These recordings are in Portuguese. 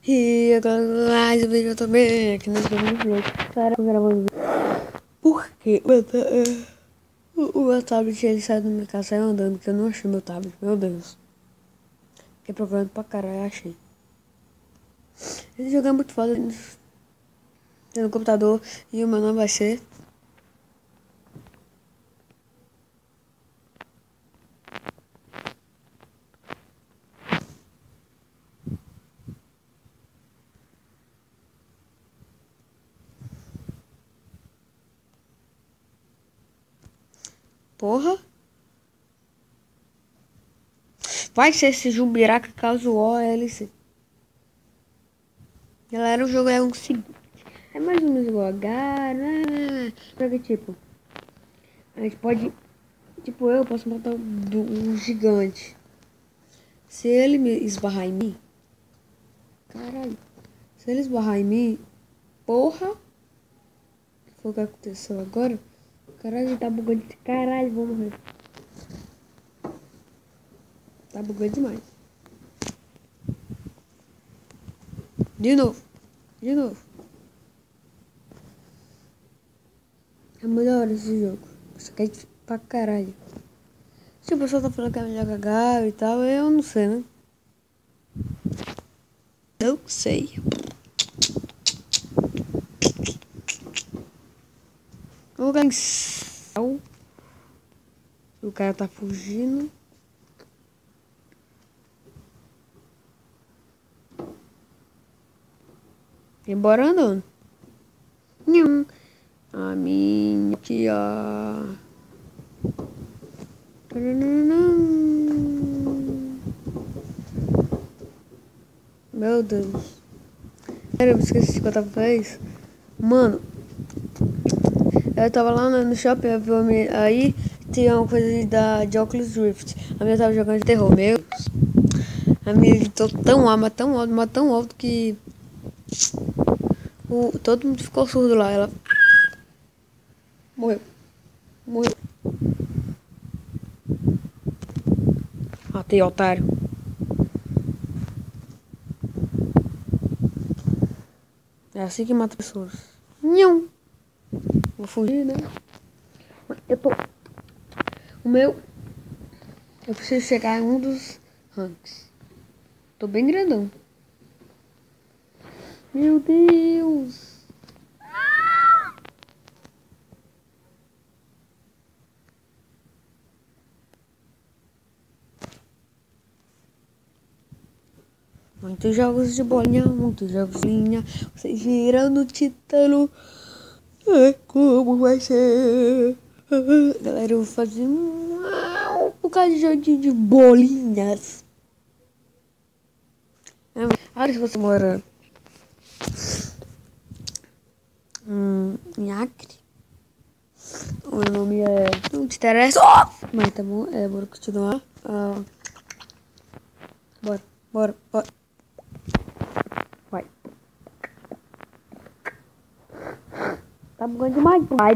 E agora mais um vídeo também aqui nesse vídeo. Cara, eu gravando vídeo. Porque o meu tablet ele saiu da minha casa, saiu andando, porque eu não achei meu tablet, meu Deus. Fiquei procurando pra caralho, achei. Esse jogo é muito foda no computador e o meu nome vai ser. Porra! Vai ser esse Jumbiraca causa OLC. Galera, o jogo é um seguinte. É mais ou menos igual a H, né? Porque tipo, a gente pode. Tipo, eu posso matar um gigante. Se ele me esbarrar em mim. Caralho. Se ele esbarrar em mim. Porra. O que foi que aconteceu agora? Caralho, ele tá bugando. Caralho, vou morrer. Tá bugando demais. De novo. De novo. É muito da hora esse jogo. Isso aqui é pra caralho. Se o pessoal tá falando que é melhor cagar e tal, eu não sei, né? Não sei. Eu vou ganhar. O cara tá fugindo. Embora andando. Nhum. A minha aqui, ó. Meu Deus. Eu esqueci de contar pra vocês. Mano, eu tava lá no shopping, eu vi aí tinha uma coisa de Oculus Rift. A minha tava jogando de terror, meu Deus. A minha gritou tão alto, mas tão alto que todo mundo ficou surdo lá. Ela morreu. Morreu. Matei, otário. É assim que mata pessoas. Não. Vou fugir, né? Eu tô... O meu... Eu preciso chegar em um dos ranks. Tô bem grandão. Meu Deus. Muitos jogos de bolinha, muitos jogos de linha. Vocês girando o título. Como vai ser? Galera, eu vou fazer um bocado de joguinho de bolinhas. Olha, se você mora em Acre, o meu nome é... Não te interessa? Mas tá bom, bora continuar. Bora. Vai. Tá bugando demais. Vai.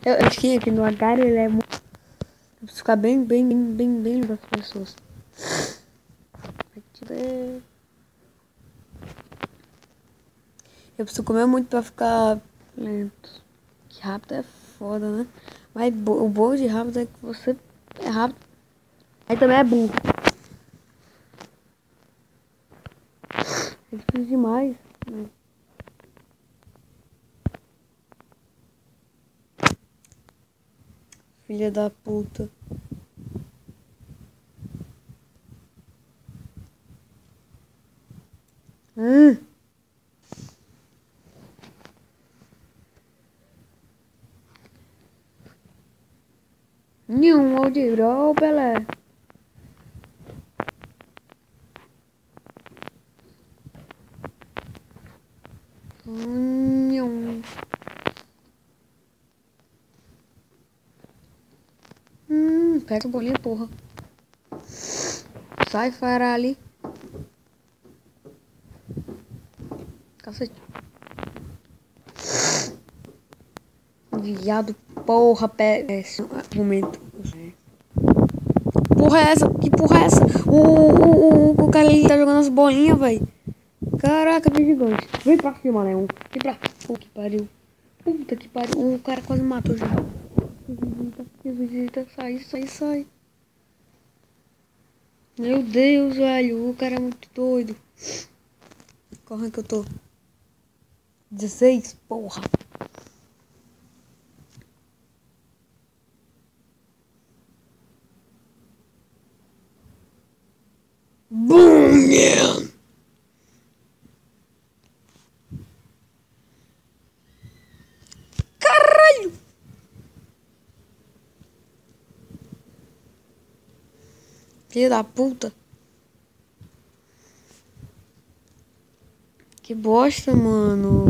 Eu acho que aqui no H ele é muito... Eu preciso ficar bem das pessoas. Eu preciso comer muito pra ficar lento. Que rápido é foda, né? Mas o bom de rápido é que você é rápido. Aí também é burro. É difícil demais, né? Filha da puta. Nenhum Aldirol, Pelé. Nenhum. Pega a bolinha, porra. Sai, farali. Cacete. Viado, porra, pega esse momento. Porra é essa? Que porra é essa? O cara ali tá jogando as bolinhas, velho. Caraca, bem gigante. Vem pra cima, Leon. Vem pra... Puta que pariu. Puta que pariu. O cara quase matou já. Sai, sai, sai. Meu Deus, velho. O cara é muito doido. Corre que eu tô. 16, porra. Boom, yeah. Caralho. Filho da puta. Que bosta, mano.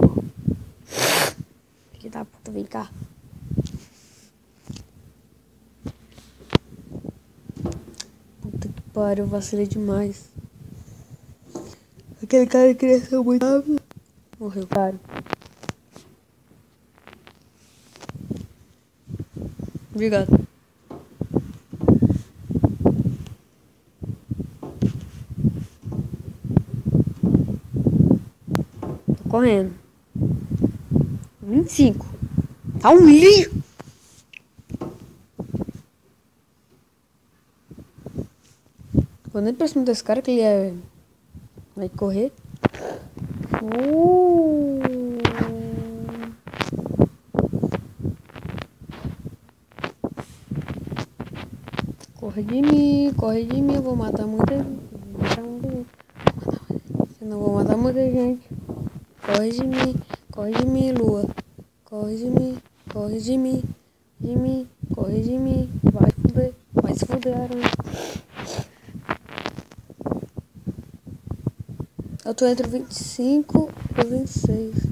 Filho da puta, vem cá. Puta que pariu, vacilei demais. Aquele cara cresceu muito rápido. Morreu, cara. Obrigado. Tô correndo. 25. Tá um lixo. Vou nem pra cima desse cara que ele vai correr. Corre de mim, eu vou matar muita gente. Senão vou matar muita gente. Corre de mim, lua. Corre de mim, corre de mim, corre de mim. Vai se fuder, aranha. Eu tô entre 25 e 26.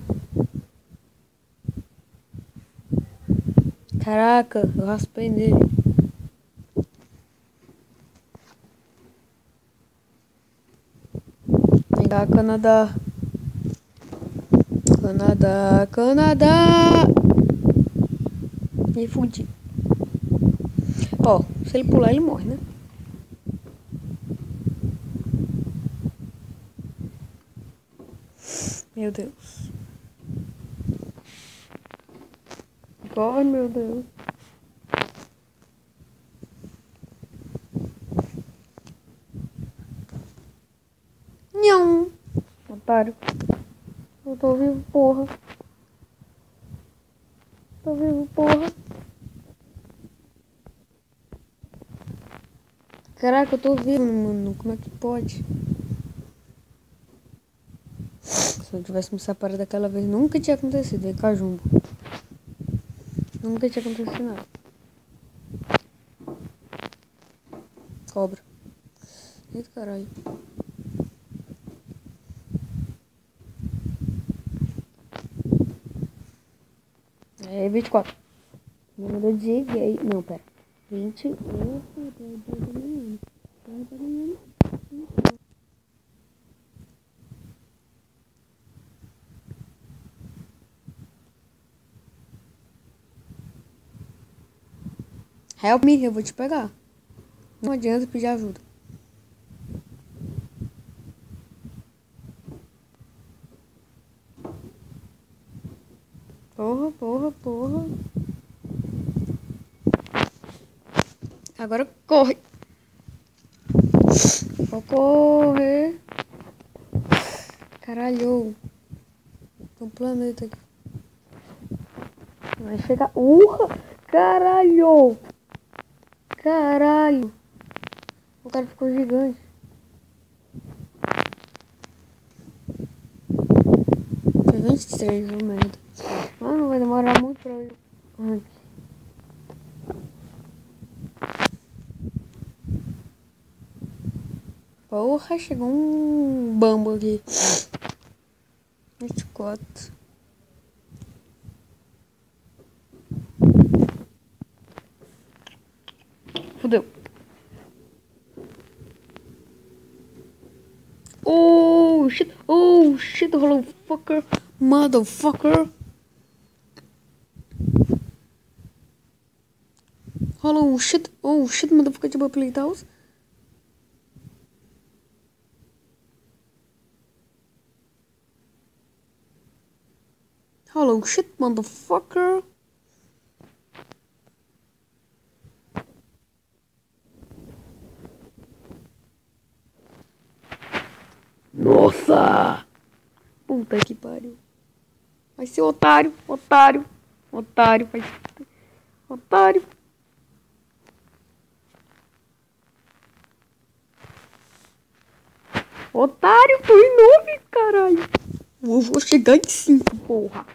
Caraca, eu raspei nele. Vem cá, Canadá. Canadá. Me fudi. Ó, se ele pular, ele morre, né? Meu Deus. Corre, meu Deus. Não. Otário. Eu tô vivo, porra. Tô vivo, porra. Caraca, eu tô vivo, mano. Como é que pode? Se eu tivesse me separado daquela vez, nunca tinha acontecido. Vem cá, Jumbo. Nunca tinha acontecido nada. Cobra. Eita, caralho. É 24. Número de gay. Não, pera. 20. Help me, eu vou te pegar. Não adianta pedir ajuda. Porra. Agora corre. Vou correr. Caralho. Tem um planeta aqui. Vai chegar. Caralho. O cara ficou gigante. Foi 23, ô merda. Mano, vai demorar muito pra eu... Porra, chegou um bambo aqui. 24. Fudeu. Oh shit, motherfucker. Oh shit, motherfucker, tipo, play house. Hello, shit, motherfucker. Nossa! Puta que pariu. Vai ser otário, otário, otário, vai ser otário. Otário, foi 9, caralho. Eu vou chegar em 5, porra.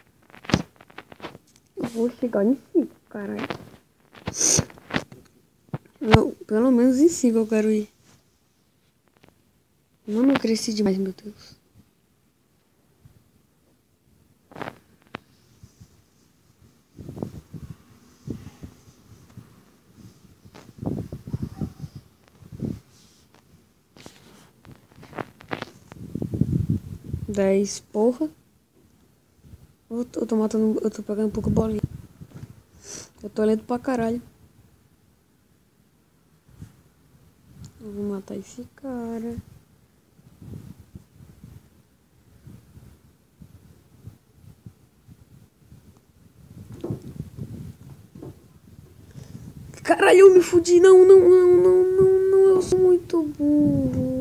Eu vou chegar em 5, caralho. Não, pelo menos em 5 eu quero ir. Mano, eu cresci demais, meu Deus. Dez, porra. Eu tô matando, eu tô pegando um pouco bolinha. Eu tô lento pra caralho. Eu vou matar esse cara. Caralho, eu me fudi. Não, não, não, não, não, não. Eu sou muito burro.